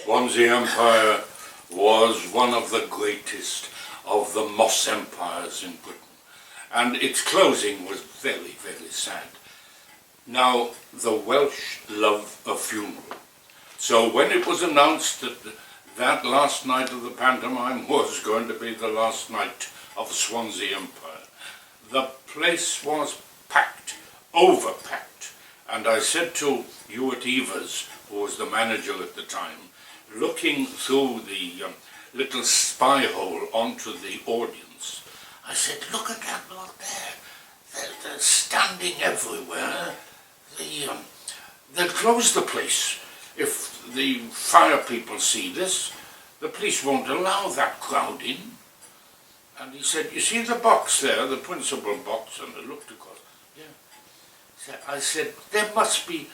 Swansea Empire was one of the greatest of the moss empires in Britain, and its closing was very, very sad. Now, the Welsh love a funeral, so when it was announced that that last night of the pantomime was going to be the last night of Swansea Empire, the place was packed, overpacked, and I said to Ewart Evers, who was the manager at the time, looking through the little spy hole onto the audience, I said, look at that lot there. They're standing everywhere. They'll close the place. If the fire people see this, the police won't allow that crowd in. And he said, you see the box there, the principal box, and I looked across. Yeah. I said, there must be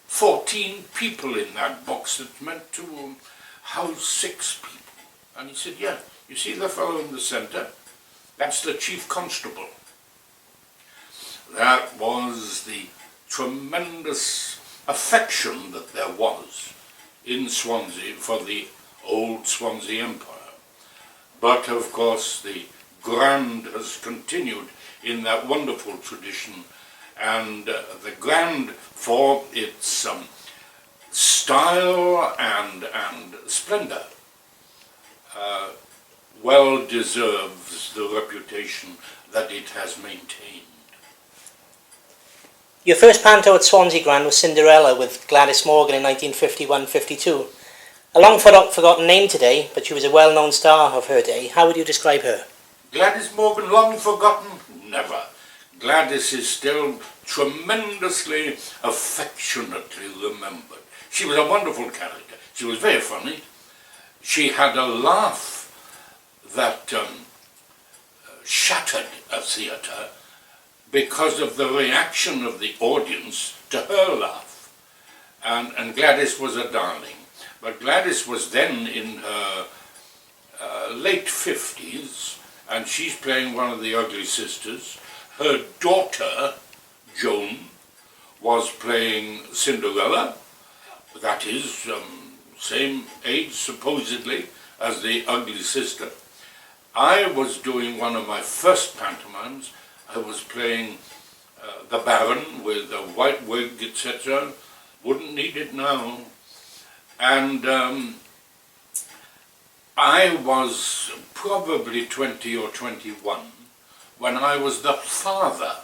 14 people in that box that's meant to house 6 people. And he said, yeah, you see the fellow in the centre? That's the chief constable. That was the tremendous affection that there was in Swansea for the old Swansea Empire. But of course the Grand has continued in that wonderful tradition, and the Grand, for its style and splendour, well deserves the reputation that it has maintained. Your first panto at Swansea Grand was Cinderella with Gladys Morgan in 1951-52. A long forgotten name today, but she was a well-known star of her day. How would you describe her? Gladys Morgan, long forgotten? Never. Gladys is still tremendously, affectionately remembered. She was a wonderful character. She was very funny. She had a laugh that shattered a theatre because of the reaction of the audience to her laugh. And Gladys was a darling. But Gladys was then in her late 50s, and she's playing one of the ugly sisters. Her daughter, Joan, was playing Cinderella, that is, same age supposedly as the ugly sister. I was doing one of my first pantomimes. I was playing the Baron with a white wig, etc. Wouldn't need it now. And I was probably 20 or 21 when I was the father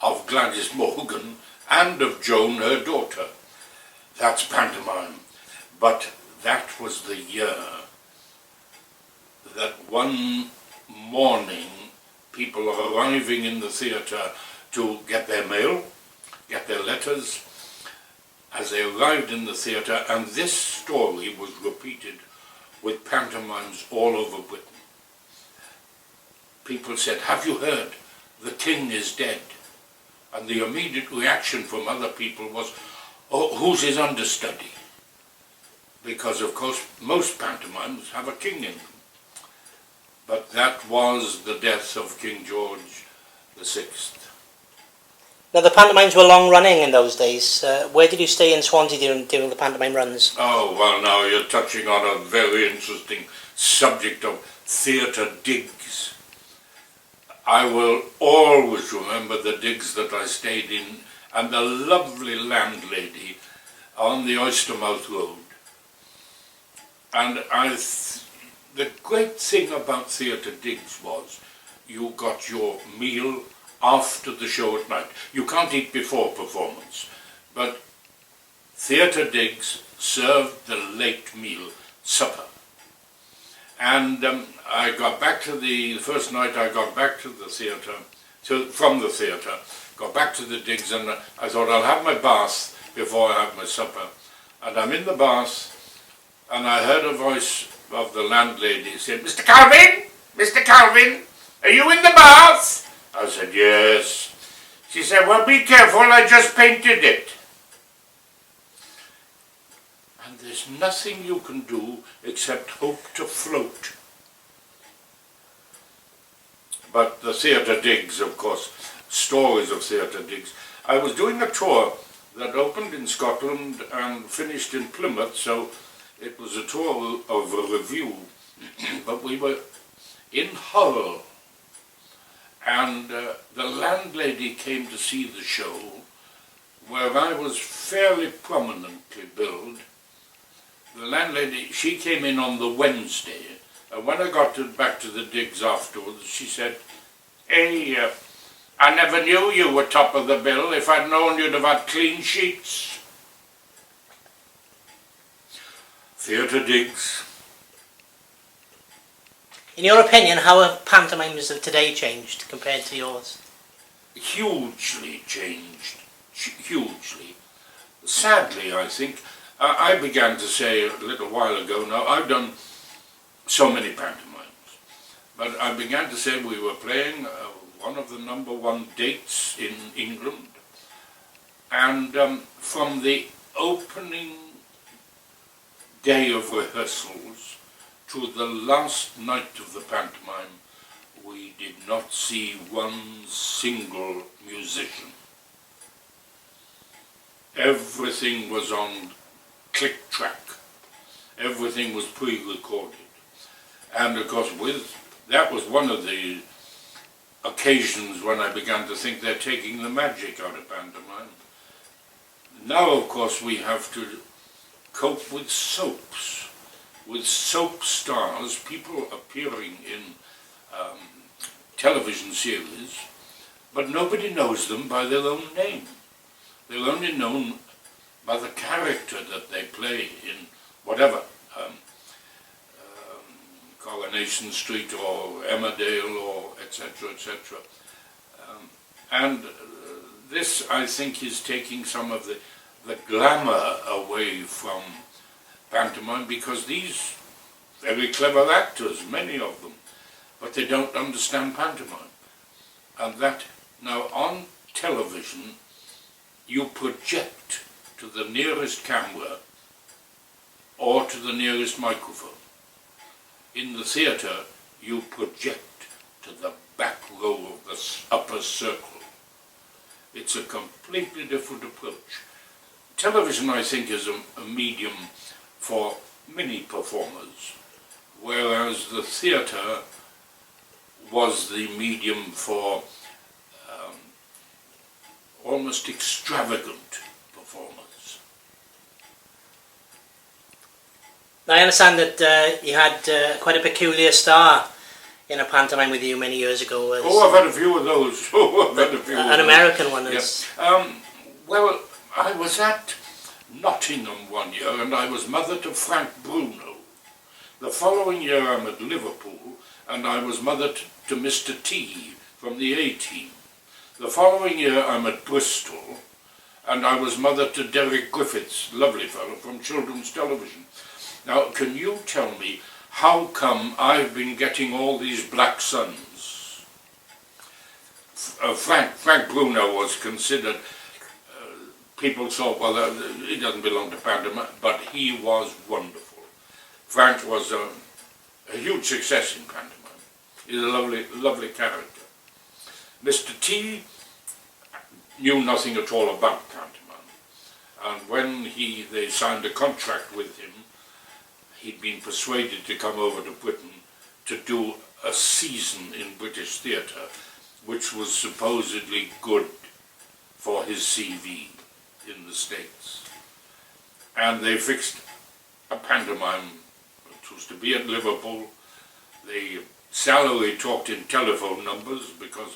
of Gladys Morgan and of Joan, her daughter. That's pantomime. But that was the year that one morning people are arriving in the theatre to get their mail, get their letters, as they arrived in the theatre, and this story was repeated with pantomimes all over Britain. People said, have you heard? The king is dead. And the immediate reaction from other people was, oh, who's his understudy? Because, of course, most pantomimes have a king in them. But that was the death of King George VI. Now, the pantomimes were long running in those days. Where did you stay in Swansea during the pantomime runs? Oh, well, now you're touching on a very interesting subject of theatre digs. I will always remember the digs that I stayed in and the lovely landlady on the Oystermouth Road. And the great thing about theatre digs was you got your meal after the show at night. You can't eat before performance, but theatre digs served the late meal, supper. And I got back to the first night I got back to the theatre, from the theatre, got back to the digs, and I thought I'll have my bath before I have my supper. And I'm in the bath, and I heard a voice of the landlady say, Mr. Calvin, Mr. Calvin, are you in the bath? I said, yes. She said, well, be careful, I just painted it. And there's nothing you can do except hope to float. But the theatre digs, of course, stories of theatre digs. I was doing a tour that opened in Scotland and finished in Plymouth, so It was a tour of a review, but we were in Hull, and the landlady came to see the show, where I was fairly prominently billed. The landlady, she came in on the Wednesday, and when I got back to the digs afterwards, she said, "Hey, I never knew you were top of the bill. If I'd known you'd have had clean sheets." Theatre digs. In your opinion, how have pantomimes of today changed compared to yours? Hugely changed. Hugely. Sadly, I think, I began to say a little while ago now, I've done so many pantomimes, but I began to say we were playing one of the #1 dates in England, and from the opening day of rehearsals to the last night of the pantomime, we did not see one single musician. Everything was on click track. Everything was pre-recorded. And of course, that was one of the occasions when I began to think they're taking the magic out of pantomime. Now, of course, we have to cope with soaps, with soap stars, people appearing in television series, but nobody knows them by their own name. They're only known by the character that they play in whatever, Coronation Street or Emmerdale or etc., etc. And this, I think, is taking some of the glamour away from pantomime, because these very clever actors, many of them, but they don't understand pantomime. And that now on television you project to the nearest camera or to the nearest microphone. In the theatre you project to the back row of the upper circle. It's a completely different approach. Television, I think, is a medium for many performers, whereas the theatre was the medium for almost extravagant performers. Now, I understand that you had quite a peculiar star in a pantomime with you many years ago. I've had a few of those. An American one is. Yeah. Well, I was at Nottingham one year, and I was mother to Frank Bruno. The following year I'm at Liverpool, and I was mother to Mr. T from the A-Team. The following year I'm at Bristol, and I was mother to Derek Griffiths, lovely fellow, from children's television. Now, can you tell me how come I've been getting all these black sons? Frank Bruno was considered, people thought, well, he doesn't belong to pantomime, but he was wonderful. Frank was a huge success in pantomime. He's a lovely, lovely character. Mr. T knew nothing at all about pantomime, and when they signed a contract with him, he'd been persuaded to come over to Britain to do a season in British theatre, which was supposedly good for his CV in the States. And they fixed a pantomime, which was to be at Liverpool. The salary talked in telephone numbers, because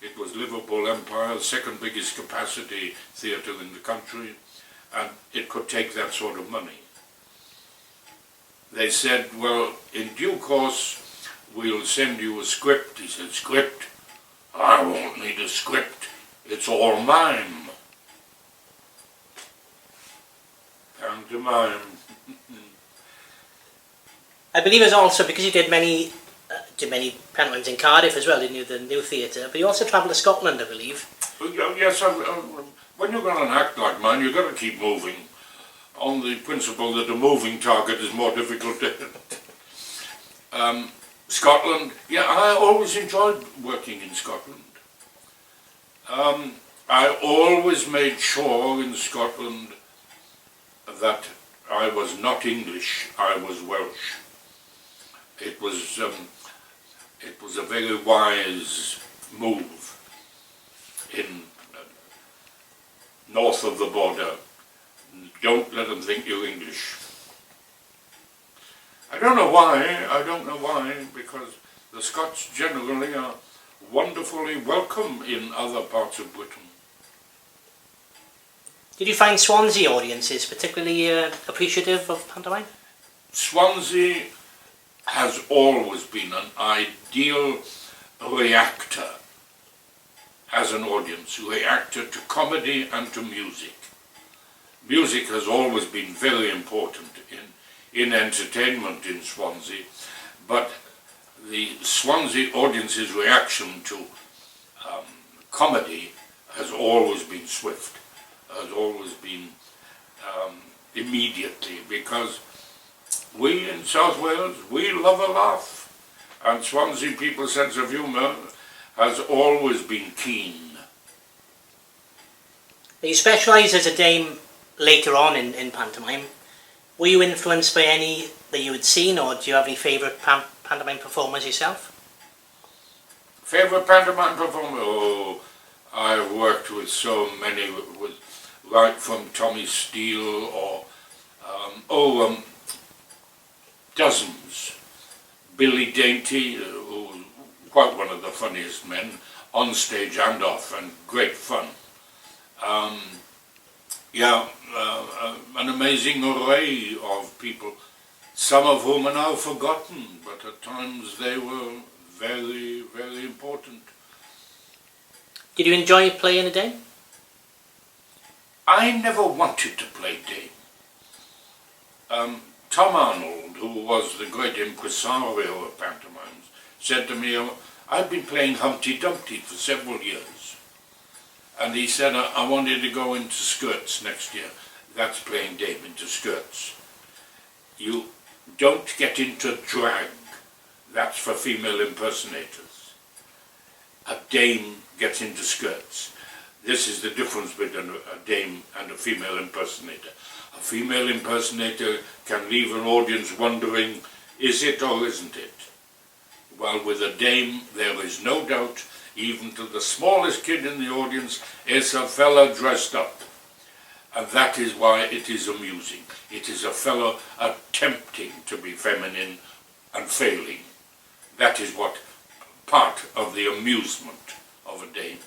it was Liverpool Empire, second biggest capacity theatre in the country, and it could take that sort of money. They said, well, in due course, we'll send you a script. He said, script? I won't need a script. It's all mime. Pantomime. I believe it's also because you did many pantomimes in Cardiff as well, didn't you, the new theatre, but you also travelled to Scotland, I believe. Yes, when you've got an act like mine, you've got to keep moving, on the principle that a moving target is more difficult to hit. Scotland, yeah, I always enjoyed working in Scotland. I always made sure in Scotland that I was not English, I was Welsh. It was a very wise move in north of the border. Don't let them think you're English. I don't know why, because the Scots generally are wonderfully welcome in other parts of Britain. Did you find Swansea audiences particularly appreciative of pantomime? Swansea has always been an ideal reactor as an audience, reactor to comedy and to music. Music has always been very important in entertainment in Swansea, but the Swansea audience's reaction to comedy has always been swift, has always been immediately, because we in South Wales, we love a laugh, and Swansea people's sense of humour has always been keen. You specialised as a dame later on in pantomime. Were you influenced by any that you had seen, or do you have any favourite pantomime performers yourself? Favourite pantomime performer? Oh, I've worked with so many, right from Tommy Steele or dozens. Billy Dainty, who was quite one of the funniest men, on stage and off, and great fun. An amazing array of people, some of whom are now forgotten, but at times they were very, very important. Did you enjoy playing a dame? I never wanted to play dame. Tom Arnold, who was the great impresario of pantomimes, said to me, I've been playing Humpty Dumpty for several years. And he said, I wanted to go into skirts next year. That's playing dame, into skirts. You don't get into drag. That's for female impersonators. A dame gets into skirts. This is the difference between a dame and a female impersonator. A female impersonator can leave an audience wondering, is it or isn't it? While with a dame, there is no doubt, even to the smallest kid in the audience, it's a fella dressed up. And that is why it is amusing. It is a fellow attempting to be feminine and failing. That is what part of the amusement of a dame.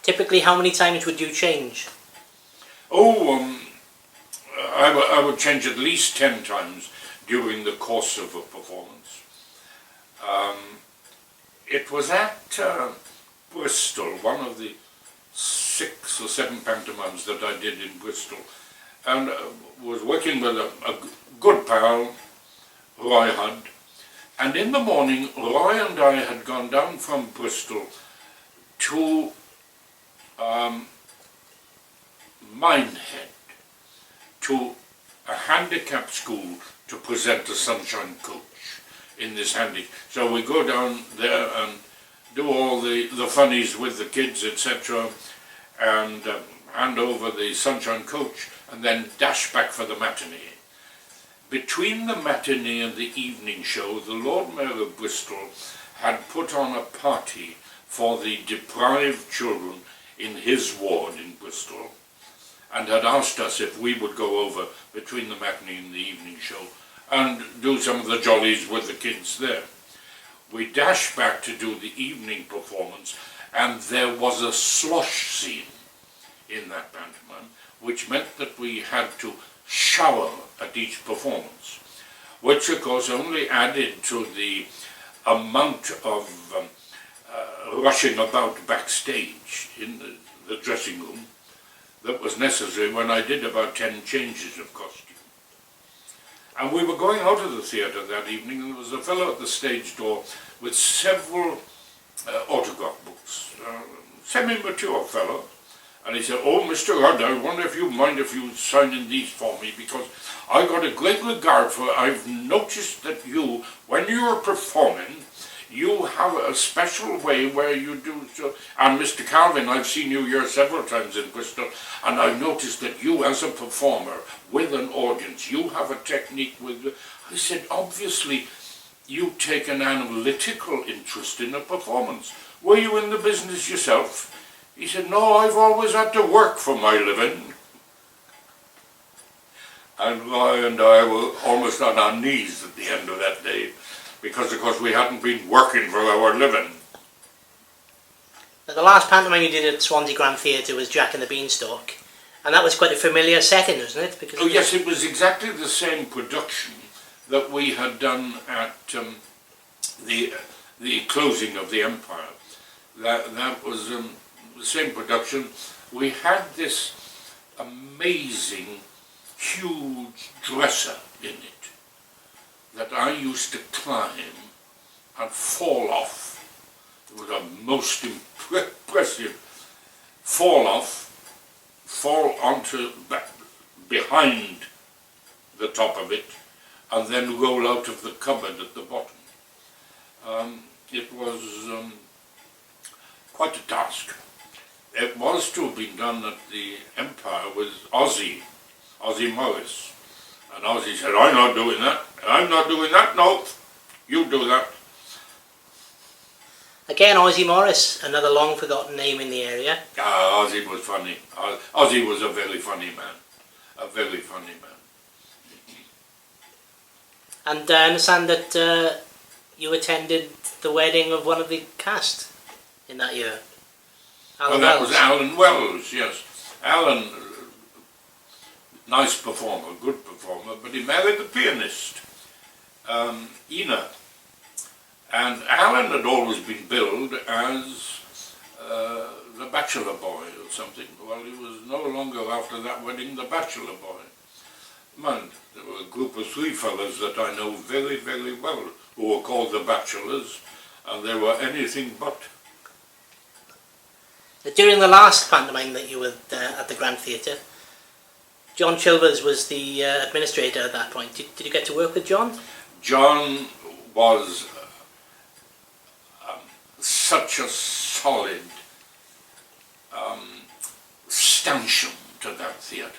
Typically, how many times would you change? I would change at least 10 times during the course of a performance. It was at Bristol, one of the 6 or 7 pantomimes that I did in Bristol, and was working with a good pal, Roy Hudd, and in the morning Roy and I had gone down from Bristol to Minehead, to a handicap school to present a Sunshine Coach in this so we go down there and do all the funnies with the kids, etc., and hand over the Sunshine Coach, and then dash back for the matinee. Between the matinee and the evening show, the Lord Mayor of Bristol had put on a party for the deprived children in his ward in Bristol, and had asked us if we would go over between the matinee and the evening show and do some of the jollies with the kids there. We dashed back to do the evening performance, and there was a slosh scene in that pantomime, which meant that we had to shower at each performance, which of course only added to the amount of rushing about backstage in the dressing room that was necessary when I did about 10 changes of costume. And we were going out of the theatre that evening, and there was a fellow at the stage door with several autograph books, semi-mature fellow, and he said, "Oh, Mr. Hudd, I wonder if you mind if you sign in these for me, because I got a great regard for, I've noticed that you, when you're performing, you have a special way where you do so. And Mr. Calvin, I've seen you here several times in Bristol, and I've noticed that you, as a performer with an audience, you have a technique with. I said, obviously, you take an analytical interest in a performance. Were you in the business yourself? He said, no, I've always had to work for my living. And I were almost on our knees at the end of that day, because of course we hadn't been working for our living. The last pantomime you did at Swansea Grand Theatre was Jack and the Beanstalk, and that was quite a familiar setting, wasn't it? Because yes, it was exactly the same production that we had done at the closing of the Empire. That was the same production. We had this amazing, huge dresser in it that I used to climb and fall off. It was a most impressive fall onto behind the top of it, and then roll out of the cupboard at the bottom. It was quite a task. It was to have been done at the Empire with Ozzy Morris. And Ozzy said, I'm not doing that. I'm not doing that, no. You do that. Again, Ozzy Morris, another long forgotten name in the area. Ozzy was funny. Ozzy was a very funny man. A very funny man. And I understand that you attended the wedding of one of the cast in that year. Alan that Wells. was Alan Wells, yes. Alan, nice performer, good performer, but he married the pianist, Ina. And Alan had always been billed as the bachelor boy or something. Well, he was no longer, after that wedding, the bachelor boy. Man, there were a group of three fellas that I know very, very well who were called the bachelors, and they were anything but. During the last pantomime that you were at the Grand Theatre, John Chilvers was the administrator at that point. Did you get to work with John? John was such a solid stanchion to that theatre.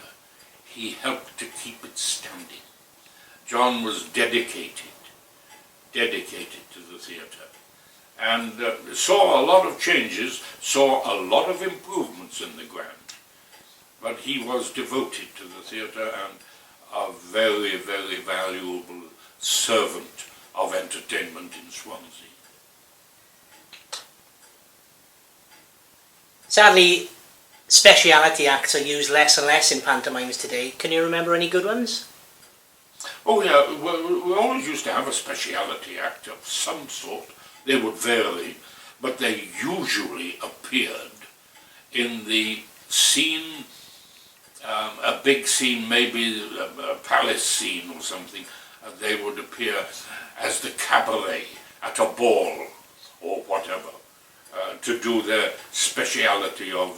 He helped to keep it standing. John was dedicated to the theatre, and saw a lot of changes, saw a lot of improvements in the Grand. But he was devoted to the theatre and a very, very valuable servant of entertainment in Swansea. Sadly, speciality acts are used less and less in pantomimes today. Can you remember any good ones? Oh yeah, we always used to have a speciality act of some sort. They would vary, but they usually appeared in the scene, a big scene, maybe a palace scene or something. They would appear as the cabaret at a ball or whatever, to do their speciality of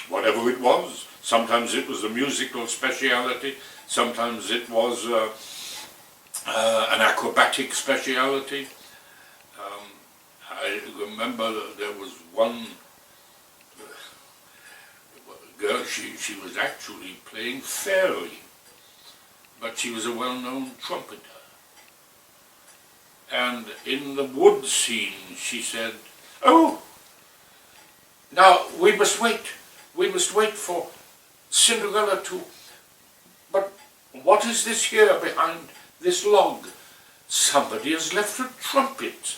whatever it was. Sometimes it was a musical speciality, sometimes it was an acrobatic speciality. I remember there was one girl, she was actually playing fairy, but she was a well-known trumpeter. And in the wood scene she said, oh, now we must wait for Cinderella to, but what is this here behind this log? Somebody has left a trumpet.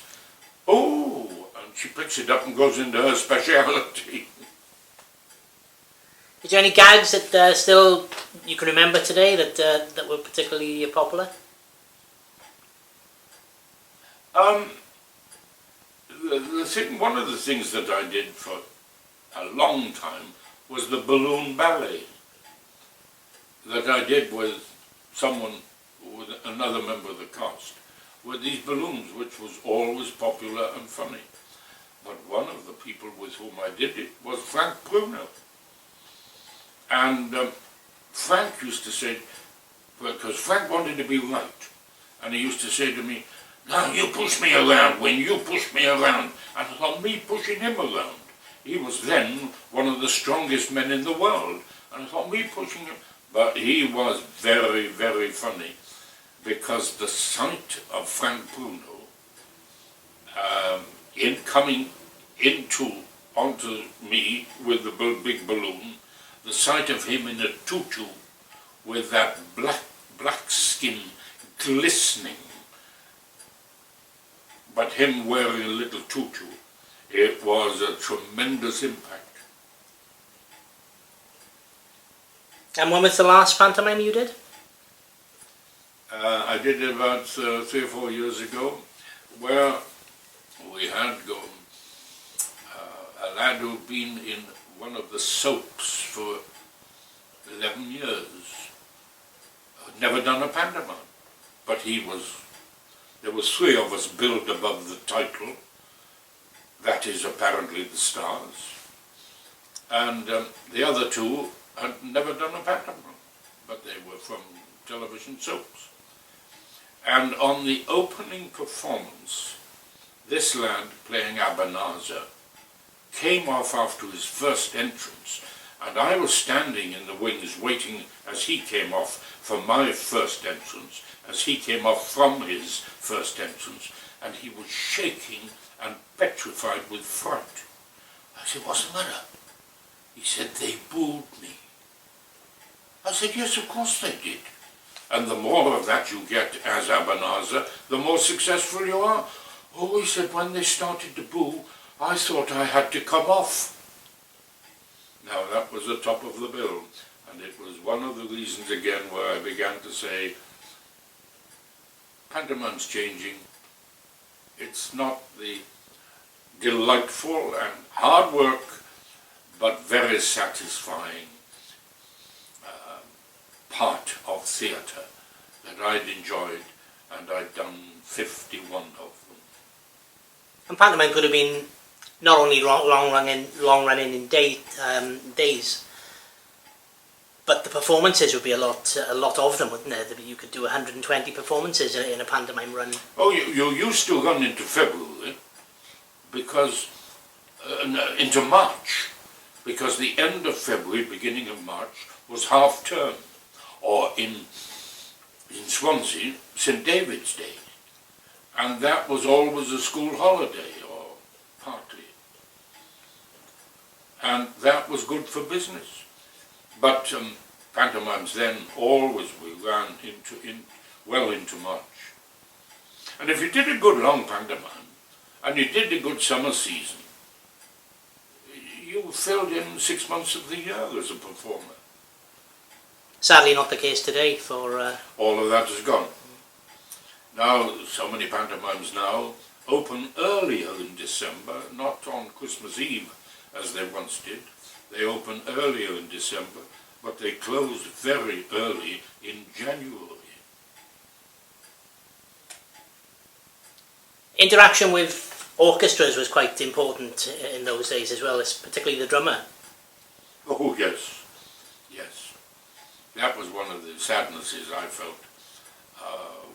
Oh, and she picks it up and goes into her speciality. Is there any gags that still you can remember today that were particularly popular? One of the things that I did for a long time was the balloon ballet that I did with another member of the cast, with these balloons, which was always popular and funny. But one of the people with whom I did it was Frank Bruno. And Frank used to say, because Frank wanted to be right, and he used to say to me, "Now you push me around, Wyn, you push me around." And I thought, me pushing him around. He was then one of the strongest men in the world. And I thought, me pushing him. But he was very, very funny, because the sight of Frank Bruno coming onto me with the big balloon, the sight of him in a tutu with that black skin glistening, but him wearing a little tutu, it was a tremendous impact. And when was the last pantomime you did? I did it about 3 or 4 years ago, where we had a lad who'd been in one of the soaps for 11 years, had never done a pantomime, but there was 3 of us billed above the title, that is apparently the stars, and the other 2 had never done a pantomime, but they were from television soaps. And on the opening performance, this lad playing Ebenezer came off after his first entrance, and I was standing in the wings waiting as he came off for my first entrance, as he came off from his first entrance, and he was shaking and petrified with fright. I said, "What's the matter?" He said, "They booed me." I said, "Yes, of course they did. And the more of that you get as Ebenezer, the more successful you are." "Oh," he said, "when they started to boo, I thought I had to come off." Now that was the top of the bill, and it was one of the reasons again where I began to say, pantomime's changing. It's not the delightful and hard work, but very satisfying part of theatre that I'd enjoyed, and I'd done 51 of them. And pantomime could have been not only long running in days, but the performances would be a lot of them, wouldn't there? You could do 120 performances in a pantomime run. Oh, you used to run into February, because into March, because the end of February, beginning of March was half term, or in Swansea, St. David's Day, and that was always a school holiday, or partly, and that was good for business. But pantomimes then always we ran well into March. And if you did a good long pantomime, and you did a good summer season, you filled in 6 months of the year as a performer. Sadly not the case today for... All of that is gone. Now, so many pantomimes now open earlier in December, not on Christmas Eve as they once did. They open earlier in December, but they close very early in January. Interaction with orchestras was quite important in those days as well, particularly the drummer. Oh yes, yes. That was one of the sadnesses I felt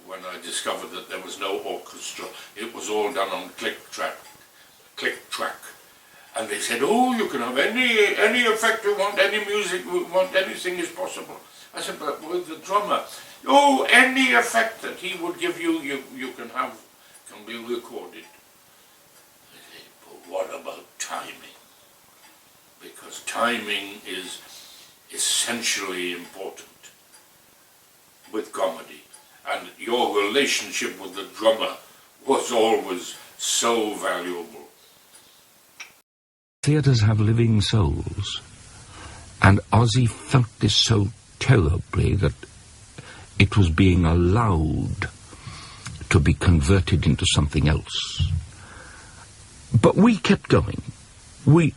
when I discovered that there was no orchestra. It was all done on click track. And they said, "Oh, you can have any effect you want, any music you want, anything is possible." I said, "But with the drummer, oh, any effect that he would give you, you can have, can be recorded." I said, "But what about timing? Because timing is essentially important with comedy, and your relationship with the drummer was always so valuable." Theatres have living souls, and Ozzy felt this so terribly that it was being allowed to be converted into something else. But we kept going. We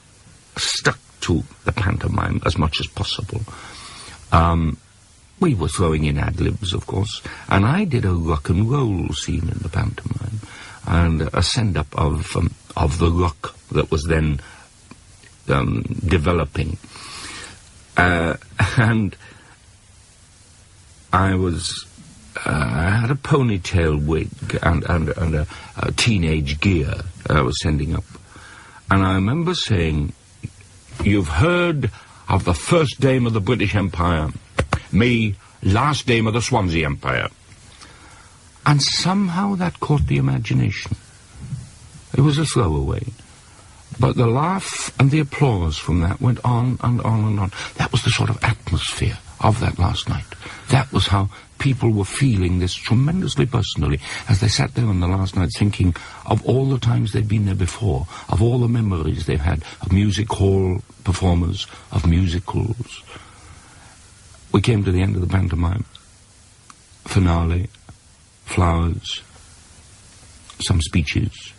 stuck to the pantomime as much as possible. We were throwing in ad-libs, of course, and I did a rock and roll scene in the pantomime, and a send-up of the rock that was then developing. And I was I had a ponytail wig and a teenage gear I was sending up. And I remember saying, "You've heard of the first dame of the British Empire, me, last dame of the Swansea Empire." And somehow that caught the imagination. It was a throwaway. But the laugh and the applause from that went on and on and on. That was the sort of atmosphere of that last night. That was how people were feeling this tremendously personally as they sat there on the last night thinking of all the times they'd been there before, of all the memories they've had of music hall performers, of musicals. We came to the end of the pantomime. Finale, flowers, some speeches.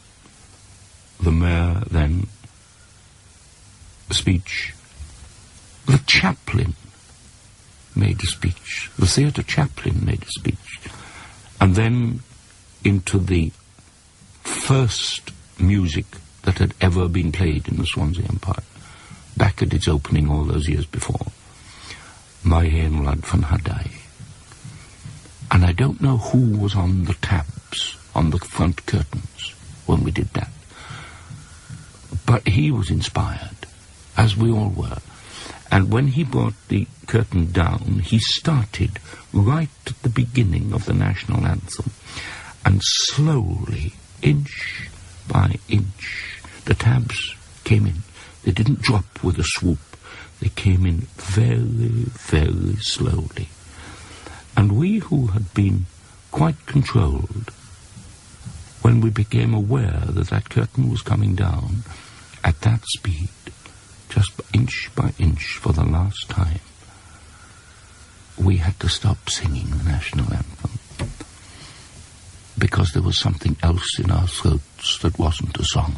The mayor then, a speech. The chaplain made a speech. The theatre chaplain made a speech. And then into the first music that had ever been played in the Swansea Empire, back at its opening all those years before. My Hen Lad van Hudd. And I don't know who was on the tabs, on the front curtains, when we did that. But he was inspired, as we all were. And when he brought the curtain down, he started right at the beginning of the national anthem. And slowly, inch by inch, the tabs came in. They didn't drop with a swoop. They came in very, very slowly. And we who had been quite controlled, when we became aware that that curtain was coming down at that speed, just inch by inch for the last time, we had to stop singing the national anthem because there was something else in our throats that wasn't a song.